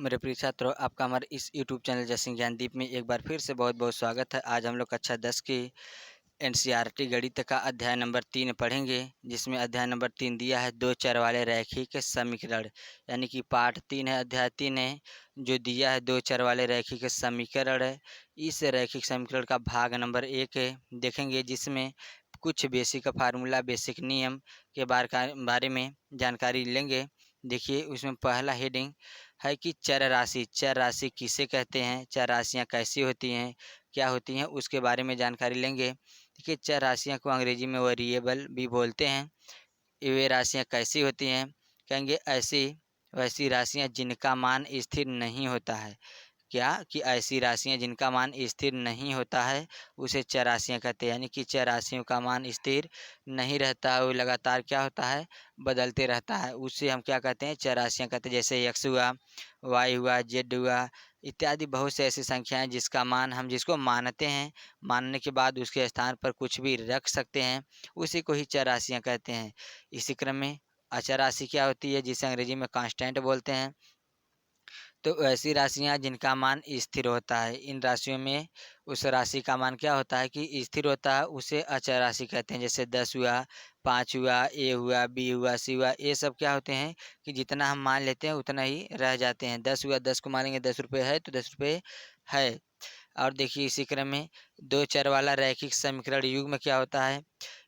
मेरे प्रिय छात्रों, आपका हमारे इस यूट्यूब चैनल जय सिंह ज्ञानदीप में एक बार फिर से बहुत बहुत स्वागत है। आज हम लोग कक्षा 10 की एनसीईआरटी गणित का अध्याय नंबर 3 पढ़ेंगे, जिसमें अध्याय नंबर 3 दिया है दो चर वाले रैखिक समीकरण। यानी कि पाठ 3 है, अध्याय 3 है, जो दिया है दो चर वाले रैखिक समीकरण है। इस रैखिक समीकरण का भाग नंबर 1 है, देखेंगे, जिसमें कुछ बेसिक फार्मूला, बेसिक नियम के बारे में जानकारी लेंगे। देखिए, उसमें पहला हेडिंग है कि चर राशि। चर राशि किसे कहते हैं, चर राशियाँ कैसी होती हैं, क्या होती हैं, उसके बारे में जानकारी लेंगे। देखिए, चर राशियाँ को अंग्रेजी में वेरिएबल भी बोलते हैं। वे राशियाँ कैसी होती हैं, कहेंगे ऐसी वैसी राशियाँ जिनका मान स्थिर नहीं होता है। क्या कि ऐसी राशियाँ जिनका मान स्थिर नहीं होता है, उसे चर राशियाँ कहते हैं। यानी कि चर राशियों का मान स्थिर नहीं रहता है, वो लगातार क्या होता है, बदलते रहता है, उससे हम क्या कहते हैं, चर राशियाँ कहते हैं। जैसे एक्स हुआ, वाई हुआ, जेड हुआ, इत्यादि बहुत से ऐसी संख्याएं जिसका मान हम जिसको मानते हैं, मानने के बाद उसके स्थान पर कुछ भी रख सकते हैं, उसी को ही चर राशियाँ कहते हैं। इसी क्रम में अचर राशि क्या होती है, जिसे अंग्रेजी में कांस्टेंट बोलते हैं। तो ऐसी राशियाँ जिनका मान स्थिर होता है, इन राशियों में उस राशि का मान क्या होता है कि स्थिर होता है, उसे अचर राशि कहते हैं। जैसे 10 हुआ, 5 हुआ, ए हुआ, बी हुआ, सी हुआ, ये सब क्या होते हैं कि जितना हम मान लेते हैं उतना ही रह जाते हैं। 10 हुआ, 10 को मानेंगे 10 रुपये है तो 10 रुपये है। और देखिए, इसी क्रम में दो चर वाला रैखिक समीकरण युग्म क्या होता है।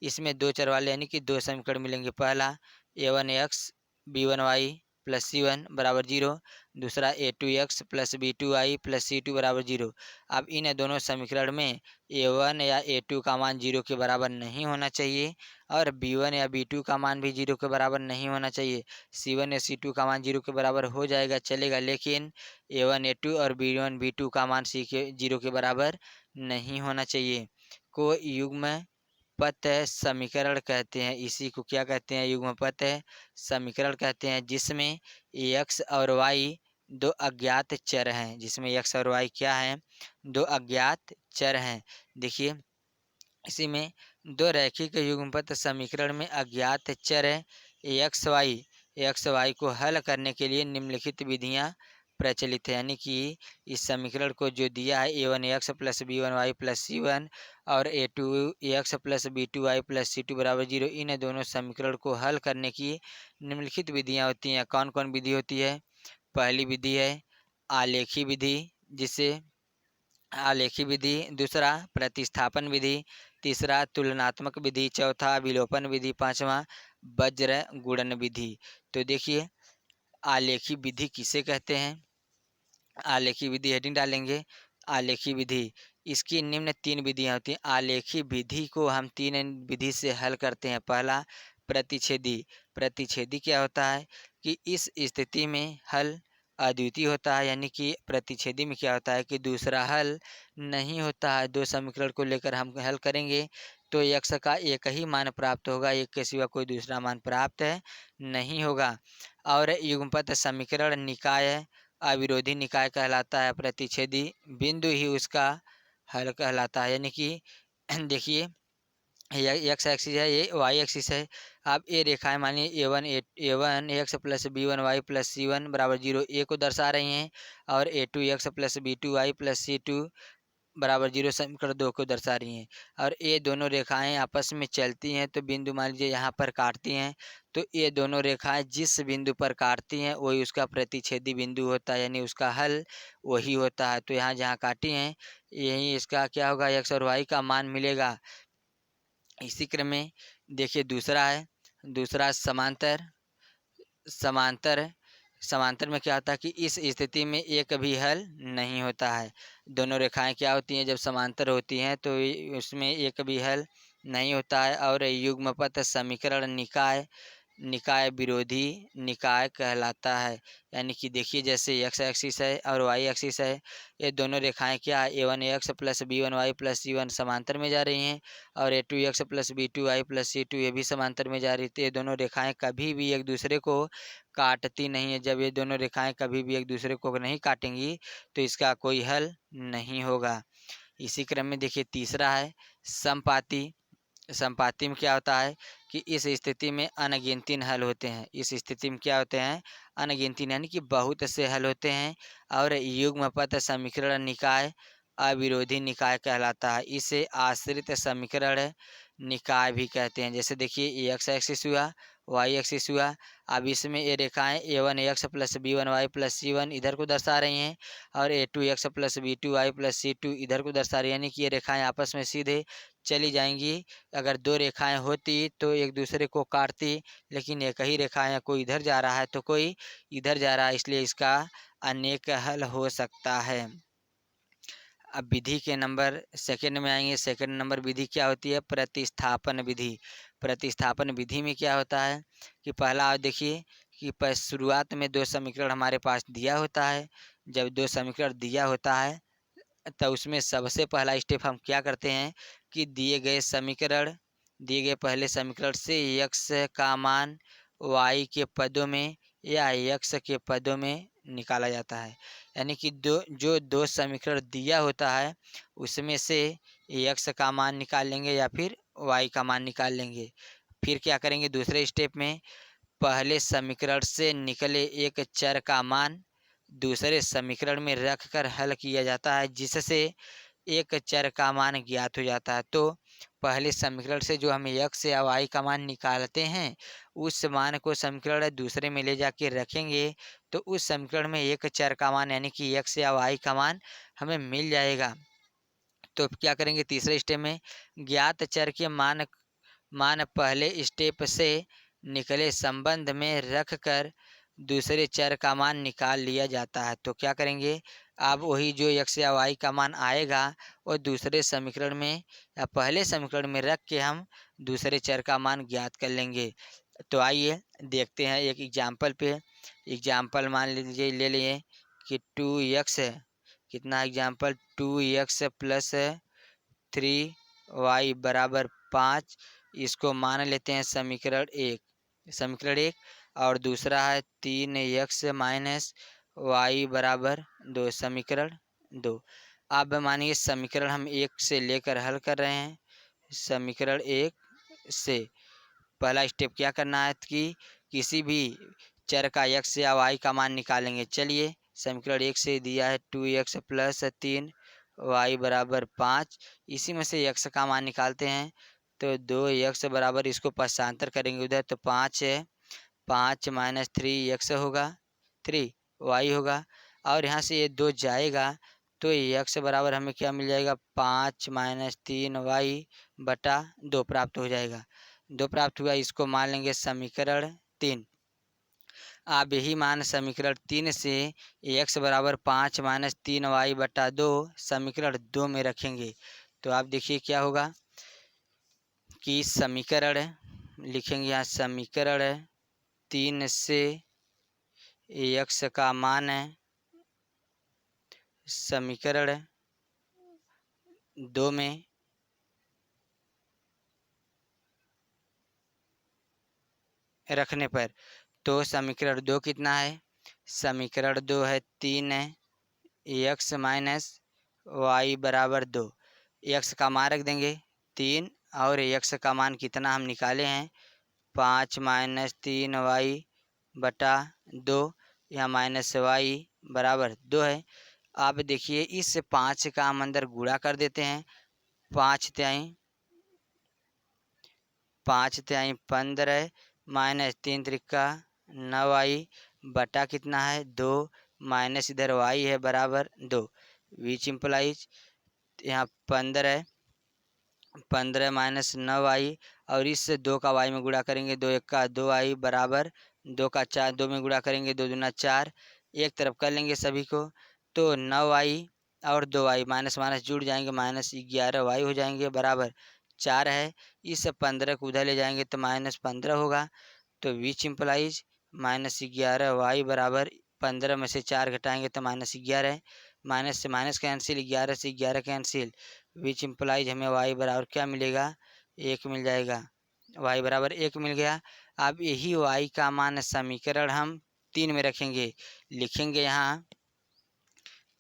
इसमें दो चर वाले यानी कि दो समीकरण मिलेंगे। पहला a1x b1y प्लस c1 बराबर 0, दूसरा a2x plus b2y plus c2 बराबर 0। अब इन दोनों समीकरण में a1 या a2 का मान 0 के बराबर नहीं होना चाहिए, और b1 या b2 का मान भी 0 के बराबर नहीं होना चाहिए। c1 या c2 का मान 0 के बराबर हो जाएगा, चलेगा, लेकिन a1 a2 और b1 b2 का मान c के 0 के बराबर नहीं होना चाहिए। को युग्म पथ समीकरण कहते हैं। इसी को क्या कहते हैं, युग्म पथ समीकरण कहते हैं, जिसमें एक्स और वाई दो अज्ञात चर हैं। जिसमें एक्स और वाई क्या हैं, दो अज्ञात चर हैं। देखिए, इसी में दो रैखिक युग्मपथ समीकरण में अज्ञात चर है एक्स वाई। एक्स वाई को हल करने के लिए निम्नलिखित विधियां प्रचलित है। यानी कि इस समीकरण को जो दिया है a1x plus b1y plus c1 और a2x plus b2y plus c2 बराबर 0, इन दोनों समीकरण को हल करने की निम्नलिखित विधियां होती हैं। कौन कौन विधि होती है। पहली विधि है आलेखी विधि, जिसे आलेखी विधि, दूसरा प्रतिस्थापन विधि, तीसरा तुलनात्मक विधि, चौथा विलोपन विधि, पांचवा वज्र गुणन विधि। तो देखिए, आलेखी विधि किसे कहते हैं। आलेखी विधि हेडिंग डालेंगे, आलेखी विधि। इसकी निम्न तीन विधियां होती हैं। आलेखी विधि को हम तीन विधि से हल करते हैं। पहला प्रतिच्छेदी। प्रतिच्छेदी क्या होता है कि इस स्थिति में हल अद्वितीय होता है। यानी कि प्रतिच्छेदी में क्या होता है कि दूसरा हल नहीं होता है। दो समीकरण को लेकर हम हल करेंगे तो यक्ष का एक ही मान प्राप्त होगा, एक के सिवा कोई दूसरा मान प्राप्त नहीं होगा। और युग्मपथ समीकरण निकाय अविरोधी निकाय कहलाता है। प्रतिच्छेदी बिंदु ही उसका हल कहलाता है। यानी कि देखिए, ये एक्स एक्सिस है, ये वाई एक्सिस है। अब ये रेखाएं मानिए a one x plus b1y plus c1 बराबर 0 ए को दर्शा रही हैं, और a2x plus b2y plus c2 बराबर 0 समीकरण 2 को दर्शा रही हैं। और ये दोनों रेखाएं आपस में चलती हैं तो बिंदु मान लीजिए यहाँ पर काटती हैं, तो ये दोनों रेखाएं जिस बिंदु पर काटती हैं वही उसका प्रतिच्छेदी बिंदु होता है, यानी उसका हल वही होता है। तो यहाँ जहाँ काटी हैं यही इसका क्या होगा, एक्स और वाई का मान मिलेगा। इसी क्रम में देखिए, दूसरा है, दूसरा समांतर। समांतर समांतर में क्या होता है कि इस स्थिति में एक भी हल नहीं होता है। दोनों रेखाएं क्या होती हैं, जब समांतर होती हैं तो उसमें एक भी हल नहीं होता है। और युग्मपथ समीकरण निकाय निकाय विरोधी निकाय कहलाता है। यानी कि देखिए, जैसे एक्स एक्सिस है और वाई एक्सिस है, ये दोनों रेखाएं क्या है, a1x plus b1y plus c1 समांतर में जा रही हैं, और a2x plus b2y plus c2 ये भी समांतर में जा रही थी। ये दोनों रेखाएं कभी भी एक दूसरे को काटती नहीं है। जब ये दोनों रेखाएं कभी भी एक दूसरे को नहीं काटेंगी तो इसका कोई हल नहीं होगा। इसी क्रम में देखिए, तीसरा है समपाती। संपाती में क्या होता है कि इस स्थिति में अनगिनती हल होते हैं। इस स्थिति में क्या होते हैं, अनगिनती यानी कि बहुत से हल होते हैं। और युग्मपद समीकरण निकाय अविरोधी निकाय कहलाता है। इसे आश्रित समीकरण निकाय भी कहते हैं। जैसे देखिए ये एक्स एक्सिस हुआ, वाई एक्सिस हुआ। अब इसमें ये रेखाएं a1 x plus b1 Y plus c1 इधर को दर्शा रही हैं, और a2 x plus b2 Y plus c2 इधर को दर्शा रही है। यानी कि ये रेखाएं आपस में सीधे चली जाएंगी। अगर दो रेखाएं होती तो एक दूसरे को काटती, लेकिन एक ही रेखा है, कोई इधर जा रहा है तो कोई इधर जा रहा है, इसलिए इसका अनेक हल हो सकता है। अब विधि के नंबर सेकंड में आएंगे। सेकंड नंबर विधि क्या होती है, प्रतिस्थापन विधि। प्रतिस्थापन विधि में क्या होता है कि पहला देखिए कि शुरुआत में दो समीकरण हमारे पास दिया होता है। जब दो समीकरण दिया होता है तो उसमें सबसे पहला स्टेप हम क्या करते हैं कि दिए गए पहले समीकरण से यक्स का मान वाई के पदों में या यक्स के पदों में निकाला जाता है। यानी कि दो समीकरण दिया होता है उसमें से यक्स का मान निकाल लेंगे या फिर वाई का मान निकाल लेंगे। फिर क्या करेंगे, दूसरे स्टेप में पहले समीकरण से निकले एक चर का मान दूसरे समीकरण में रख कर हल किया जाता है, जिससे एक चर का मान ज्ञात हो जाता है। तो पहले समीकरण से जो हम यक्स या वाई का मान निकालते हैं उस मान को समीकरण दूसरे में ले जाके रखेंगे तो उस समीकरण में एक चर का मान यानी कि यक्स या वाई का मान हमें मिल जाएगा। तो क्या करेंगे, तीसरे स्टेप में ज्ञात चर के मान पहले स्टेप से निकले संबंध में रख कर दूसरे चर का मान निकाल लिया जाता है। तो क्या करेंगे, अब वही जो एक्स या वाई का मान आएगा वो दूसरे समीकरण में या पहले समीकरण में रख के हम दूसरे चर का मान ज्ञात कर लेंगे। तो आइए देखते हैं एक एग्जाम्पल पे। एग्जाम्पल मान लीजिए ले लिए कि 2x है, कितना एग्जाम्पल 2x प्लस 3y बराबर 5। इसको मान लेते हैं समीकरण एक। और दूसरा है 3x माइनस वाई बराबर 2, समीकरण 2। अब मानिए समीकरण हम एक से लेकर हल कर रहे हैं। समीकरण एक से पहला स्टेप क्या करना है कि किसी भी चर का x या y का मान निकालेंगे। चलिए समीकरण एक से दिया है 2x प्लस 3y बराबर 5। इसी में से x का मान निकालते हैं तो 2x बराबर, इसको पक्षांतर करेंगे उधर तो 5 है, 5 माइनस 3x होगा, 3y होगा। और यहाँ से ये 2 जाएगा तो x बराबर हमें क्या मिल जाएगा, 5 माइनस 3y बटा 2 प्राप्त हो जाएगा। 2 प्राप्त हुआ, इसको मान लेंगे समीकरण 3। आप यही मान समीकरण 3 से x बराबर 5 माइनस 3y बटा 2 समीकरण 2 में रखेंगे। तो आप देखिए क्या होगा कि समीकरण लिखेंगे, यहाँ समीकरण 3 से x का मान है समीकरण 2 में रखने पर, तो समीकरण 2 कितना है, समीकरण 2 है 3x माइनस वाई बराबर 2। एक्स का मान रख देंगे 3 और एक्स का मान कितना हम निकाले हैं 5 माइनस 3y बटा 2, यहाँ माइनस वाई बराबर 2 है। अब देखिए इस 5 का हम अंदर गुणा कर देते हैं। 5 तिहाई 15 माइनस 3 त्रिका 9y बटा कितना है 2, माइनस इधर y है बराबर 2, विच इम्प्लाइज यहाँ 15 माइनस 9y और इससे 2 का y में गुणा करेंगे, 2 एक का 2y बराबर 2 का 4, 2 में गुणा करेंगे 2 दूना 4, एक तरफ कर लेंगे सभी को। तो 9y और 2y माइनस माइनस जुड़ जाएंगे, माइनस 11y हो जाएंगे बराबर 4 है। इस 15 को उधर ले जाएंगे तो माइनस 15 होगा। तो विच इम्प्लाइज माइनस 11y बराबर 15 में से 4 घटाएंगे तो माइनस 11, माइनस से माइनस कैंसिल, 11 से 11 कैंसिल, विच इम्प्लाइज हमें y बराबर क्या मिलेगा, 1 मिल जाएगा। y बराबर 1 मिल गया। अब यही y का मान समीकरण हम 3 में रखेंगे। लिखेंगे यहाँ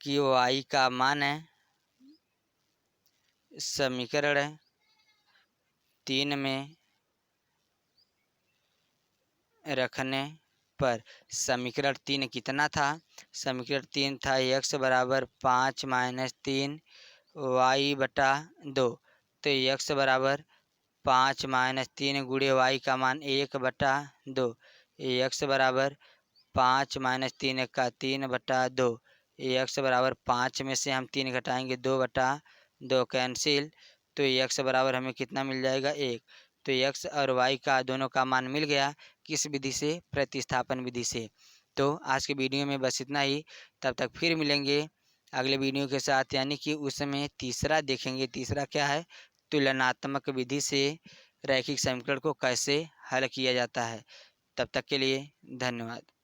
कि y का मान है समीकरण 3 में रखने पर समीकरण 3 कितना था? समीकरण 3 था x बराबर 5 माइनस 3 वाई बटा 2। तो x बराबर 5 माइनस 3 गुणे वाई का मान 1/2। x बराबर 5 माइनस 3 का 3/2। x बराबर 5 में से हम 3 घटाएंगे 2/2 कैंसिल। तो x बराबर हमें कितना मिल जाएगा? 1। तो x और y का दोनों का मान मिल गया। किस विधि से? प्रतिस्थापन विधि से। तो आज के वीडियो में बस इतना ही। तब तक फिर मिलेंगे अगले वीडियो के साथ, यानी कि उसमें तीसरा देखेंगे। तीसरा क्या है? तुलनात्मक विधि से रैखिक समीकरण को कैसे हल किया जाता है। तब तक के लिए धन्यवाद।